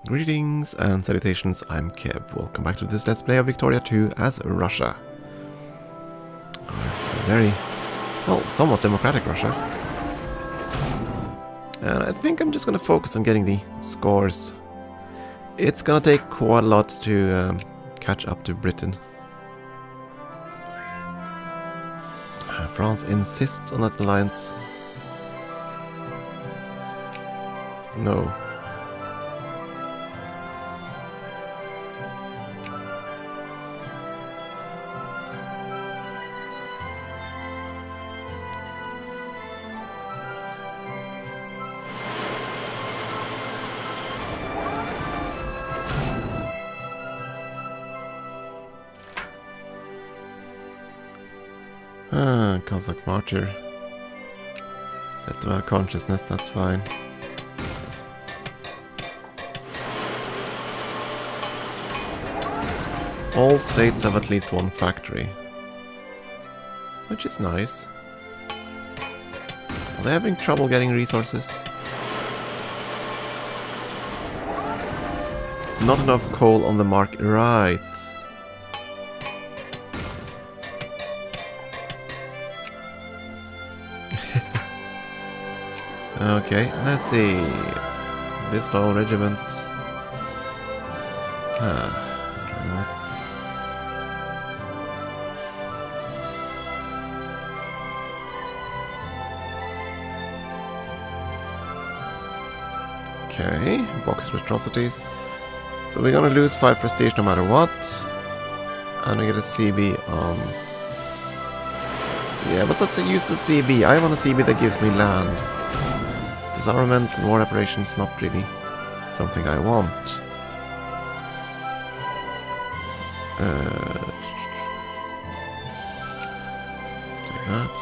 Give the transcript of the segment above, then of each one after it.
Greetings and salutations, I'm Keb. Welcome back to this Let's Play of Victoria 2 as Russia. Very, well, somewhat democratic Russia. And I think I'm just gonna focus on getting the scores. It's gonna take quite a lot to catch up to Britain. France insists on that alliance. No. Cossack martyr. Let them have consciousness, that's fine. All states have at least one factory. Which is nice. Are they having trouble getting resources? Not enough coal on the market. Right. Okay, let's see. This loyal regiment. Try that. Okay, box of atrocities. So we're gonna lose 5 prestige no matter what. And we get a CB on... Yeah, but let's use the CB. I want a CB that gives me land. Disarmament and war operations not really something I want. Take that.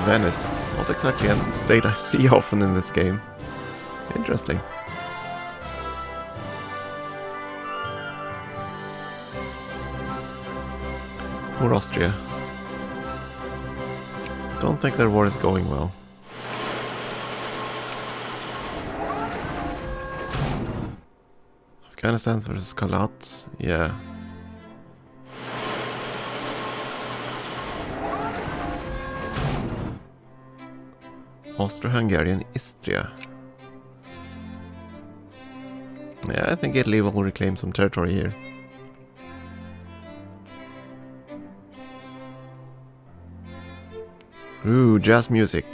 Venice, not exactly a state I see often in this game. Interesting. Poor Austria. Don't think their war is going well. Afghanistan versus Kalat, yeah. Austro-Hungarian Istria. Yeah, I think Italy will reclaim some territory here. Ooh, jazz music.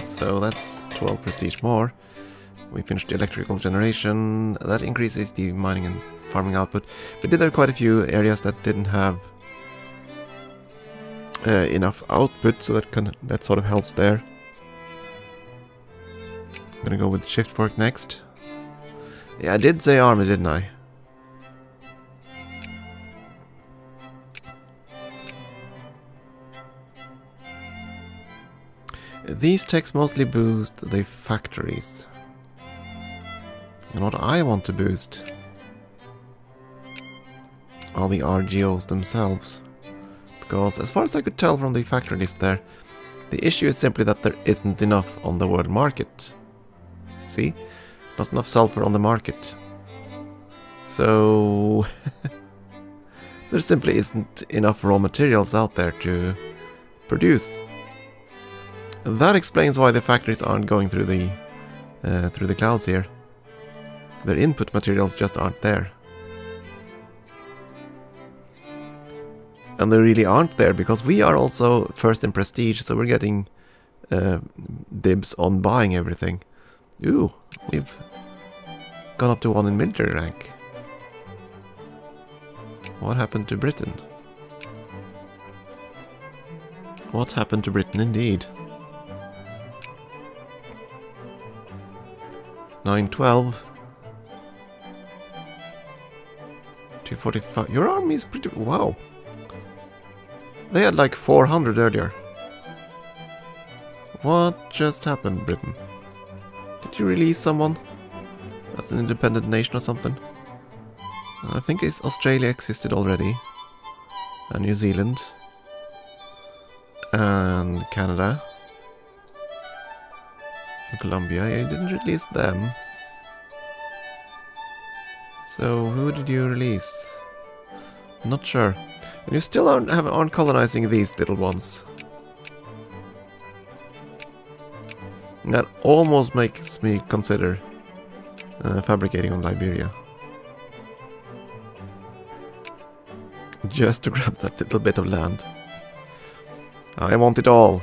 So that's 12 prestige more. We finished the electrical generation. That increases the mining and farming output. We did have quite a few areas that didn't have enough output, so that sort of helps there. I'm gonna go with shift work next. Yeah, I did say army, didn't I? These techs mostly boost the factories. And what I want to boost are the RGOs themselves. Because as far as I could tell from the factory list there, the issue is simply that there isn't enough on the world market. See? Not enough sulfur on the market. So... there simply isn't enough raw materials out there to produce. That explains why the factories aren't going through the clouds here. Their input materials just aren't there. And they really aren't there because we are also first in prestige, so we're getting dibs on buying everything. Ooh, we've gone up to 1 in military rank. What happened to Britain? What happened to Britain indeed? 912. 245. Your army is pretty... Wow. They had like 400 earlier. What just happened, Britain? Did you release someone? That's an independent nation or something? I think Australia existed already. And New Zealand. And Canada. And Colombia. Yeah, you didn't release them. So, who did you release? Not sure. And you still aren't colonizing these little ones. That almost makes me consider fabricating on Liberia. Just to grab that little bit of land. I want it all.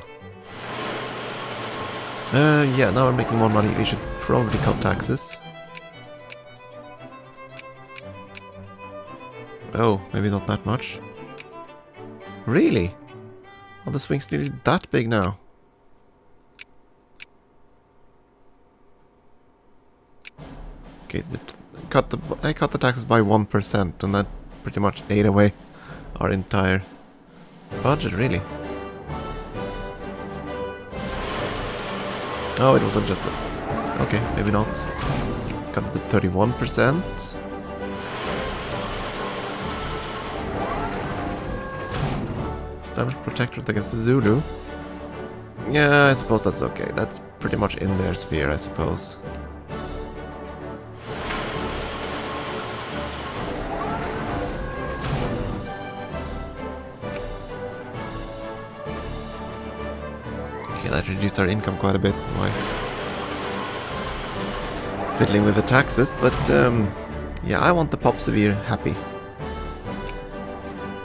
Yeah, now we're making more money. We should probably cut taxes. Oh, maybe not that much. Really? Are the swings really that big now? Okay, I cut the taxes by 1%, and that pretty much ate away our entire budget, really. Oh, it wasn't just a... Okay, maybe not. Cut it to 31%. Establish protectorate against the Zulu. Yeah, I suppose that's okay. That's pretty much in their sphere, I suppose. Okay, that reduced our income quite a bit by fiddling with the taxes, but yeah, I want the Pop Severe happy.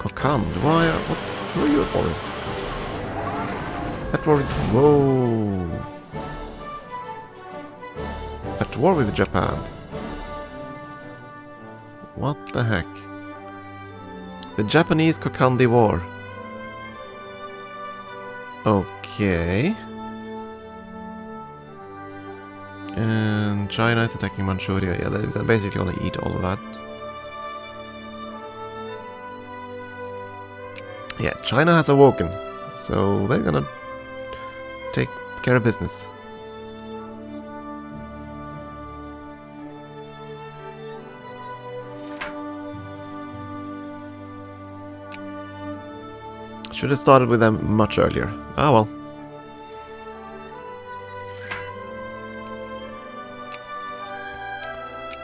Kokand, why? What? Who are you at war with? At war with... Whoa! At war with Japan. What the heck? The Japanese Kokandi War. Okay. And China is attacking Manchuria. Yeah, they're basically gonna eat all of that. Yeah, China has awoken, so they're gonna take care of business. Should have started with them much earlier. Ah well.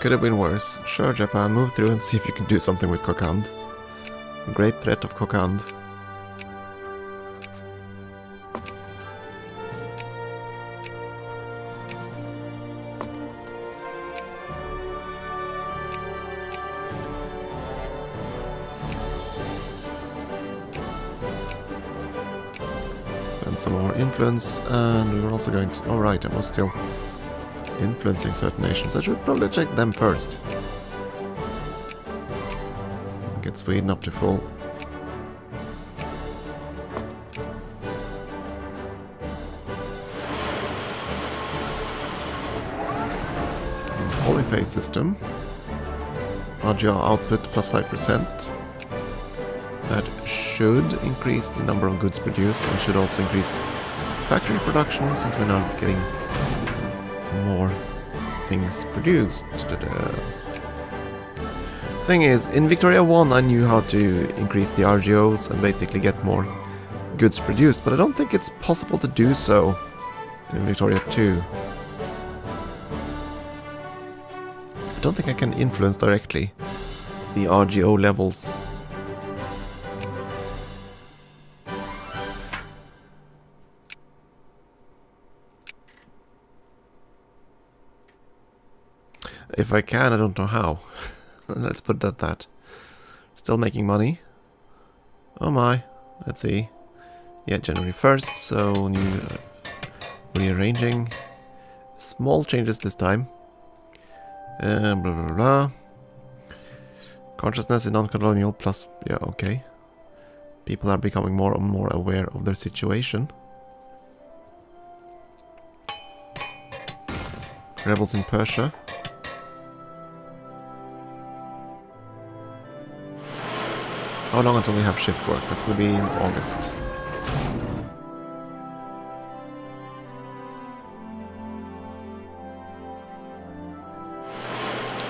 Could have been worse. Sure, Japan, move through and see if you can do something with Kokand. The great threat of Kokand. Spend some more influence, and we were also going to... Oh right, I was still influencing certain nations. I should probably check them first. Get Sweden up to full. Polyphase system. RGR output plus 5%. That should increase the number of goods produced and should also increase factory production since we're now getting more things produced. Thing is, in Victoria 1 I knew how to increase the RGOs and basically get more goods produced, but I don't think it's possible to do so in Victoria 2. I don't think I can influence directly the RGO levels. If I can, I don't know how. Let's put it at that. Still making money. Oh my. Let's see. Yeah, January 1st, so new rearranging. Small changes this time. Blah blah blah. Consciousness in non-colonial plus... Yeah, okay. People are becoming more and more aware of their situation. Rebels in Persia. How long until we have shift work? That's going to be in August.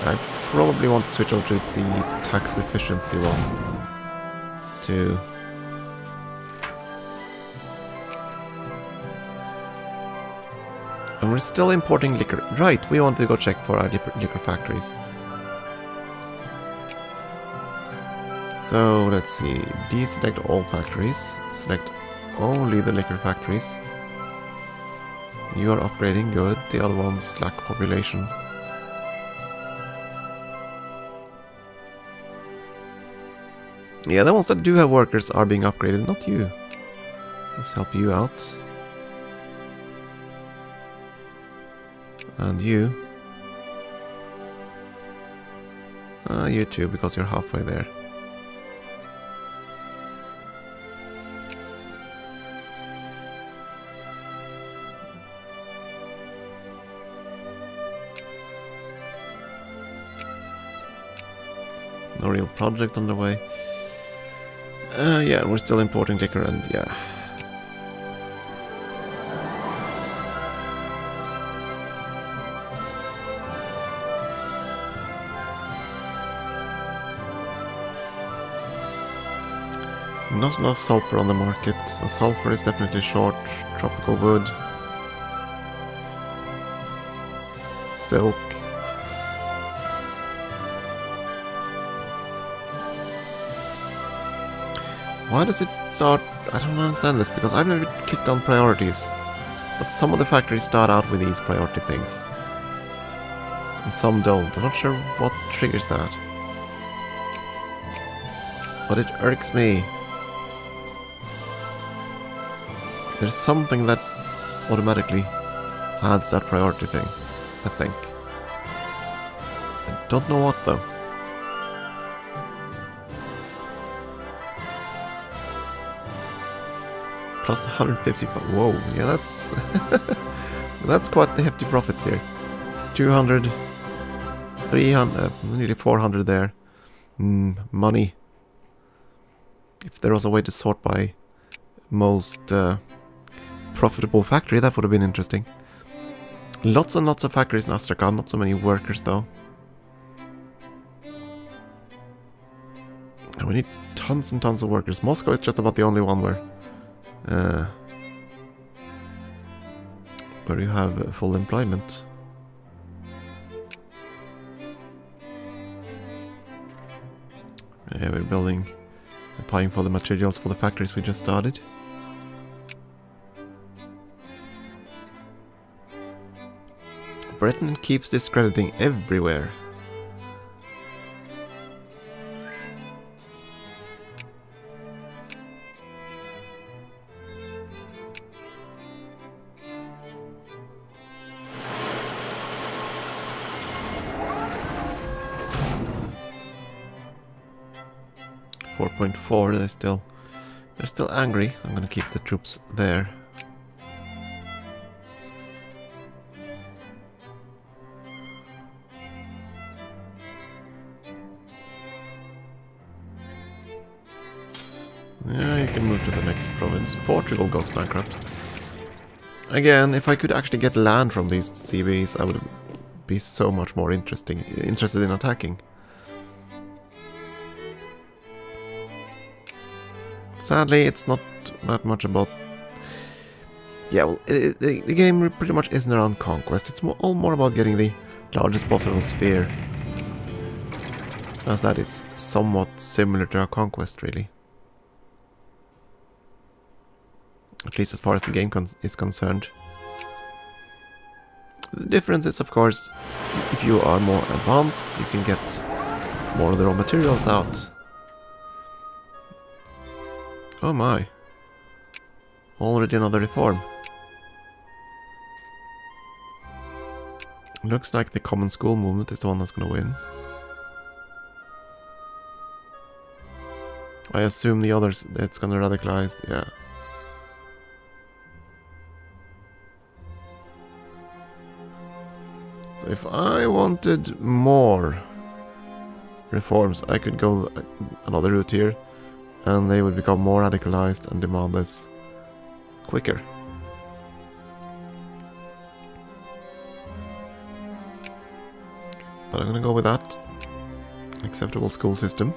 I probably want to switch over to the tax efficiency one too. And we're still importing liquor. Right, we want to go check for our liquor factories. So let's see. Deselect all factories. Select only the liquor factories. You are upgrading, good. The other ones lack population. Yeah, the ones that do have workers are being upgraded, not you. Let's help you out. And you. You too, because you're halfway there. No real project on the way. Yeah, we're still importing liquor and yeah. Not enough sulfur on the market, so sulfur is definitely short. Tropical wood. Silk. Why does it start? I don't understand this, because I've never clicked on priorities. But some of the factories start out with these priority things. And some don't. I'm not sure what triggers that. But it irks me. There's something that automatically adds that priority thing, I think. I don't know what though. Plus 150, whoa, yeah, that's that's quite the hefty profits here. 200, 300, nearly 400 there. Money. If there was a way to sort by most profitable factory, that would have been interesting. Lots and lots of factories in Astrakhan, not so many workers though. And we need tons and tons of workers. Moscow is just about the only one where you have full employment. We're building, applying for the materials for the factories we just started. Britain keeps discrediting everywhere. .4, they're still angry, so I'm gonna keep the troops there. Yeah, you can move to the next province. Portugal goes bankrupt. Again, if I could actually get land from these CBs, I would be so much more interested in attacking. Sadly, it's not that much about... Yeah, well, the game pretty much isn't around conquest. It's all more about getting the largest possible sphere. As that it's somewhat similar to our conquest, really. At least as far as the game is concerned. The difference is, of course, if you are more advanced, you can get more of the raw materials out. Oh my. Already another reform. Looks like the common school movement is the one that's gonna win. I assume the others, it's gonna radicalize, yeah. So if I wanted more reforms, I could go another route here. And they would become more radicalized and demand this quicker. But I'm gonna go with that. Acceptable school system.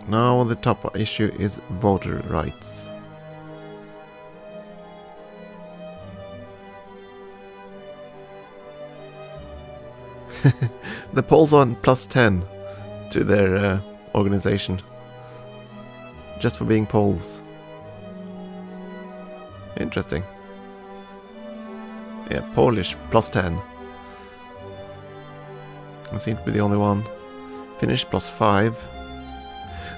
Now the top issue is voter rights. The Poles on +10 to their organization. Just for being Poles. Interesting. Yeah, Polish +10. I seem to be the only one. Finnish +5.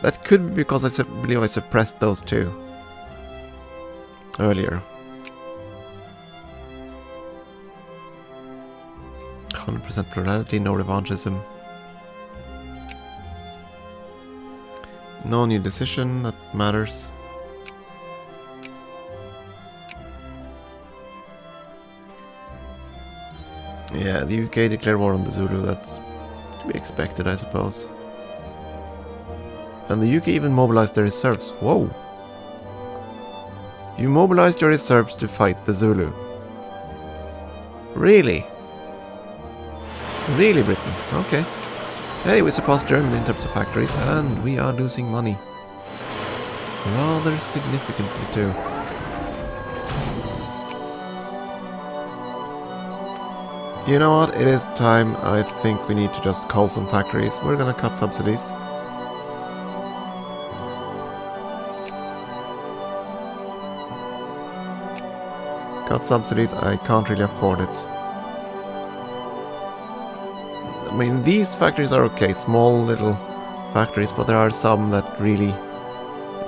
That could be because I believe I suppressed those two earlier. 100% plurality, no revanchism. No new decision that matters. Yeah, the UK declared war on the Zulu, that's to be expected, I suppose. And the UK even mobilized their reserves. Whoa! You mobilized your reserves to fight the Zulu. Really? Really, Britain? Okay. Hey, we surpassed Germany in terms of factories, and we are losing money. Rather significantly, too. You know what? It is time. I think we need to just cull some factories. We're gonna cut subsidies. Cut subsidies, I can't really afford it. I mean, these factories are okay, small little factories, but there are some that really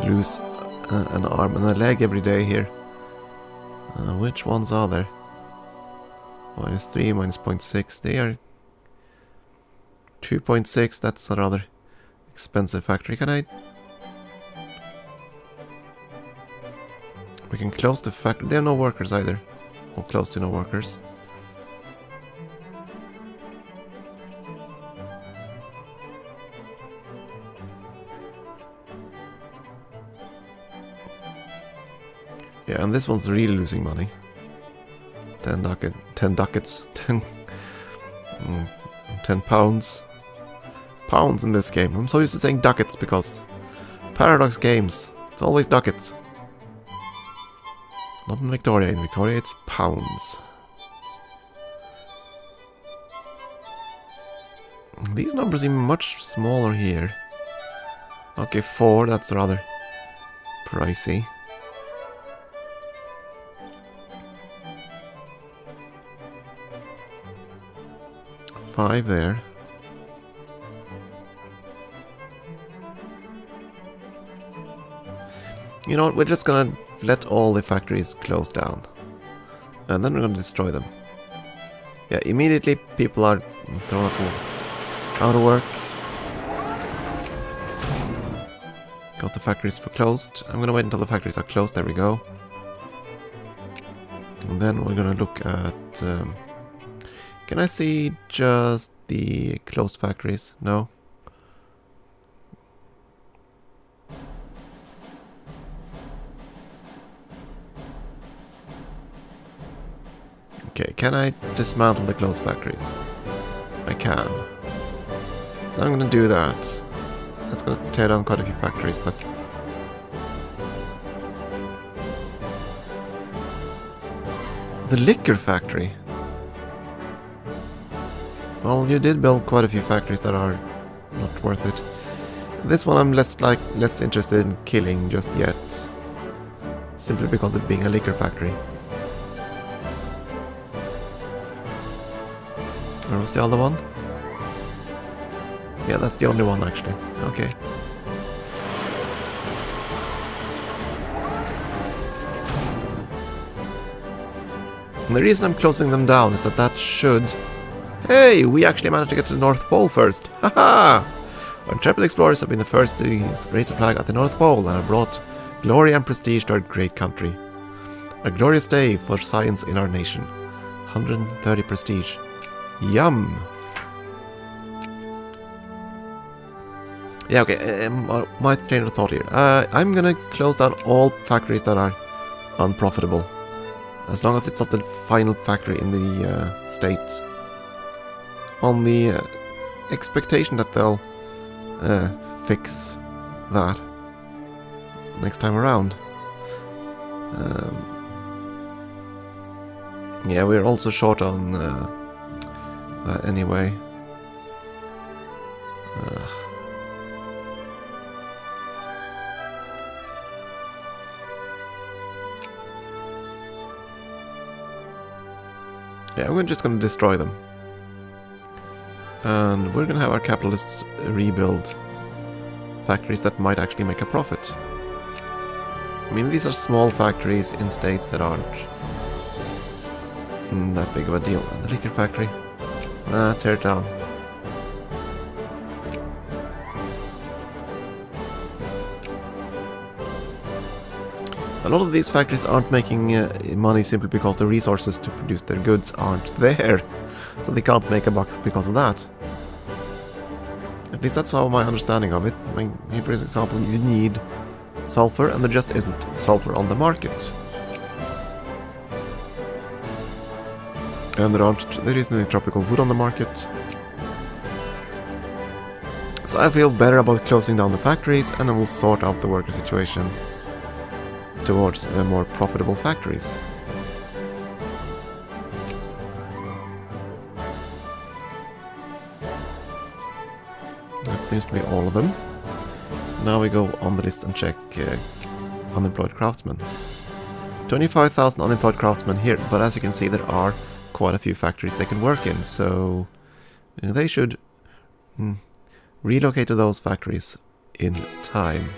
lose an arm and a leg every day here. Which ones are there? -3, -0.6, they are 2.6, that's a rather expensive factory. Can I... We can close the factory. They have no workers either. Or close to no workers. Yeah, and this one's really losing money. 10 ducats, 10 pounds. Pounds in this game. I'm so used to saying ducats because Paradox games, it's always ducats. Not in Victoria. In Victoria it's pounds. These numbers seem much smaller here. Okay, 4, that's rather pricey. 5 there. You know what, we're just gonna let all the factories close down. And then we're gonna destroy them. Yeah, immediately people are thrown out of work. Because the factories were closed. I'm gonna wait until the factories are closed, there we go. And then we're gonna look at... can I see just the closed factories? No? Okay, can I dismantle the closed factories? I can. So I'm gonna do that. That's gonna tear down quite a few factories, but... The liquor factory. Well, you did build quite a few factories that are not worth it. This one I'm less interested in killing just yet. Simply because it being a liquor factory. Where was the other one? Yeah, that's the only one actually. Okay. And the reason I'm closing them down is that should... Hey, we actually managed to get to the North Pole first. Haha! Our intrepid explorers have been the first to raise a flag at the North Pole and have brought glory and prestige to our great country. A glorious day for science in our nation. 130 prestige. Yum! Yeah, okay, my train of thought here. I'm gonna close down all factories that are unprofitable. As long as it's not the final factory in the state. On the expectation that they'll fix that next time around. Yeah, we're also short on that anyway. Yeah, we're just gonna destroy them. And we're gonna have our capitalists rebuild factories that might actually make a profit. I mean, these are small factories in states that aren't that big of a deal. And the liquor factory, tear it down. A lot of these factories aren't making money simply because the resources to produce their goods aren't there. So they can't make a buck because of that. At least that's how my understanding of it. I mean, for example, you need sulfur and there just isn't sulfur on the market. And there isn't any tropical wood on the market. So I feel better about closing down the factories and I will sort out the worker situation towards more profitable factories. That seems to be all of them. Now we go on the list and check unemployed craftsmen. 25,000 unemployed craftsmen here, but as you can see there are quite a few factories they can work in, so they should relocate to those factories in time.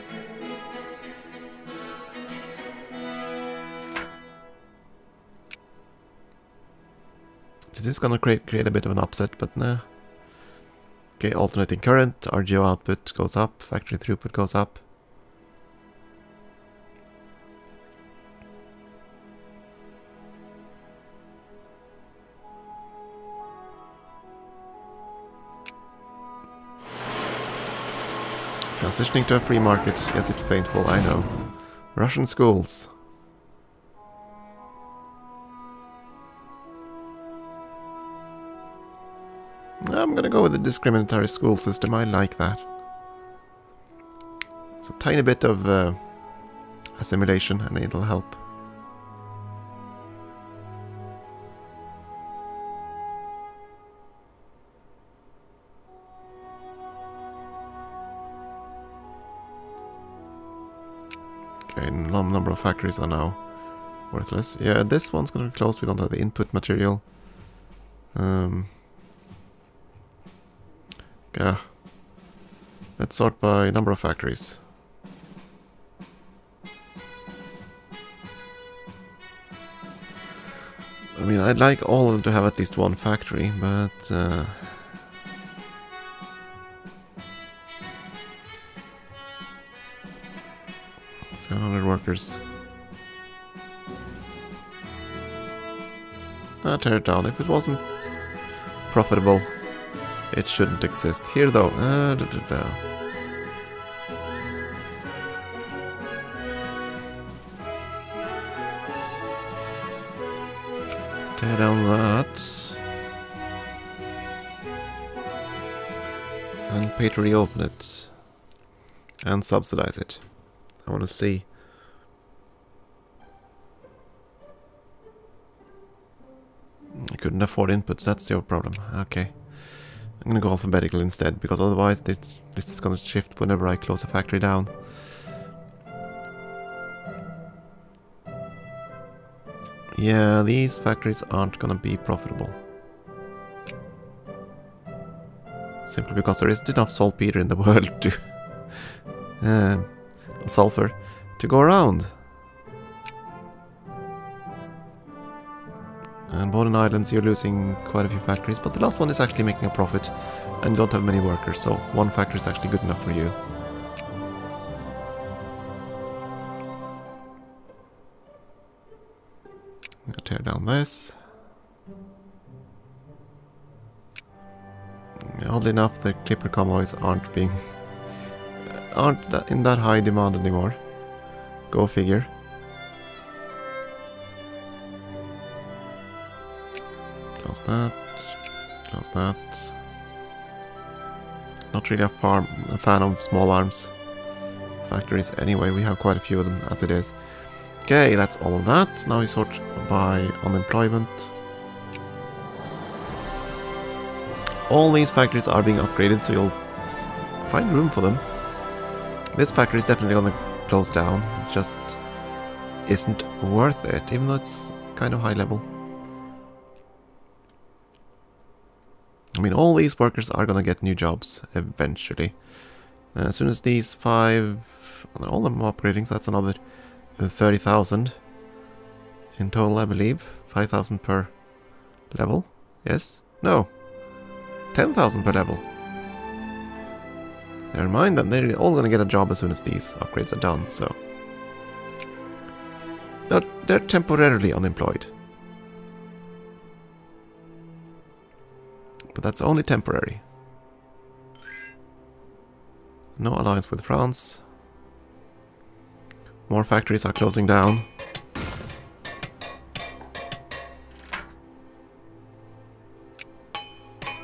This is gonna create a bit of an upset, but nah. Okay, alternating current, RGO output goes up, factory throughput goes up. Transitioning to a free market, yes, it's painful, I know. Russian schools. I'm gonna go with the discriminatory school system, I like that. It's a tiny bit of assimilation and it'll help. Okay, number of factories are now worthless. Yeah, this one's gonna be closed, we don't have the input material. Yeah. Let's sort by number of factories. I mean, I'd like all of them to have at least one factory, but 700 workers. Tear it down. If it wasn't profitable, it shouldn't exist. Here though, tear down that. And pay to reopen it. And subsidize it. I want to see. I couldn't afford inputs, that's your problem. Okay. I'm gonna go alphabetical instead, because otherwise this is gonna shift whenever I close a factory down. Yeah, these factories aren't gonna be profitable. Simply because there isn't enough saltpeter in the world to... sulfur to go around. And Boden Islands, you're losing quite a few factories, but the last one is actually making a profit and you don't have many workers, so one factory is actually good enough for you. I'm gonna tear down this. Oddly enough, the clipper convoys aren't in that high demand anymore. Go figure. Close that. Close that. Not really a fan of small arms factories anyway. We have quite a few of them as it is. Okay, that's all of that. Now we sort by unemployment. All these factories are being upgraded, so you'll find room for them. This factory is definitely going to close down. It just isn't worth it, even though it's kind of high level. I mean, all these workers are going to get new jobs eventually. As soon as these 5... all of them upgrading, so that's another 30,000 in total, I believe. 5,000 per level. Yes? No. 10,000 per level. Never mind then, they're all going to get a job as soon as these upgrades are done, so... They're temporarily unemployed. But that's only temporary. No alliance with France. More factories are closing down.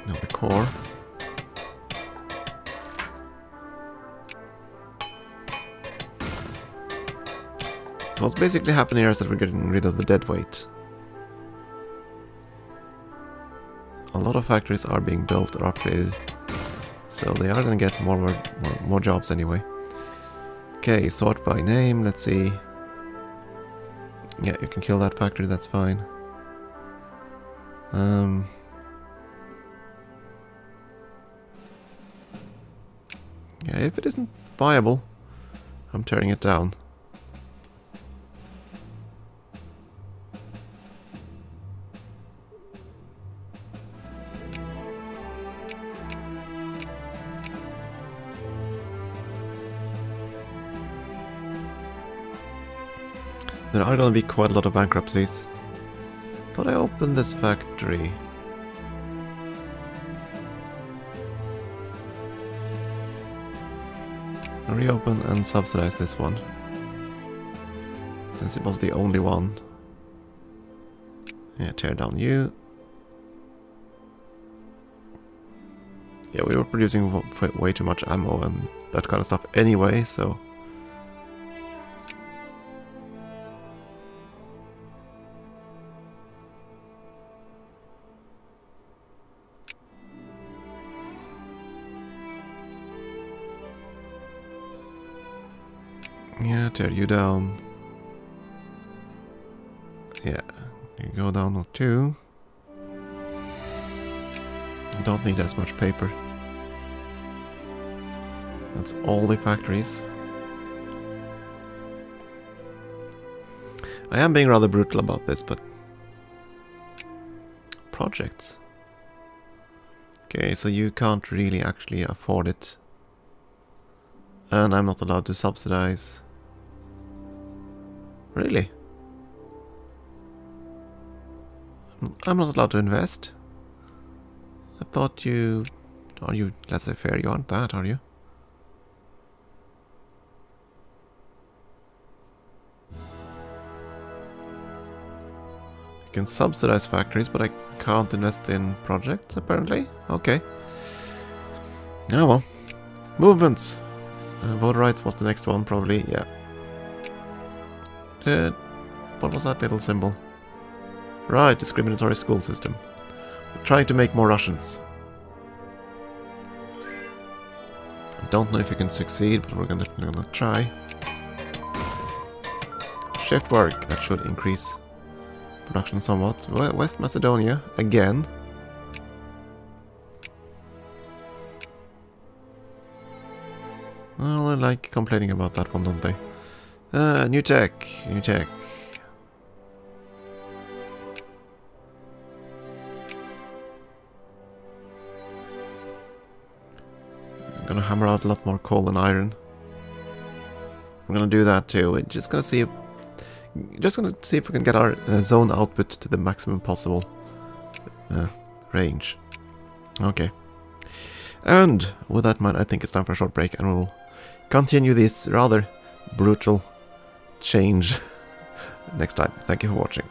Now the core. So what's basically happening here is that we're getting rid of the dead weight. A lot of factories are being built or upgraded, so they are going to get more jobs anyway. Okay, sort by name, let's see. Yeah, you can kill that factory, that's fine. Yeah, if it isn't viable, I'm tearing it down. There are going to be quite a lot of bankruptcies. Thought I opened this factory. Reopen and subsidize this one, since it was the only one. Yeah, tear down you. Yeah, we were producing way too much ammo and that kind of stuff anyway, so... yeah, tear you down. Yeah, you go down to 2. Don't need as much paper. That's all the factories. I am being rather brutal about this, but... projects. Okay, so you can't really actually afford it. And I'm not allowed to subsidize. Really? I'm not allowed to invest? I thought you... Are you laissez-faire? You aren't that, are you? I can subsidize factories, but I can't invest in projects, apparently. Okay. Ah, well. Movements. Voter rights was the next one, probably, yeah. What was that little symbol? Right, discriminatory school system. We're trying to make more Russians. I don't know if we can succeed, but we're definitely gonna try. Shift work, that should increase production somewhat. West Macedonia, again. Well, they like complaining about that one, don't they? New tech, new tech. I'm gonna hammer out a lot more coal and iron. We're gonna do that too. We're just gonna see if we can get our zone output to the maximum possible range. Okay. And with that in mind, I think it's time for a short break, and we'll continue this rather brutal change next time. Thank you for watching.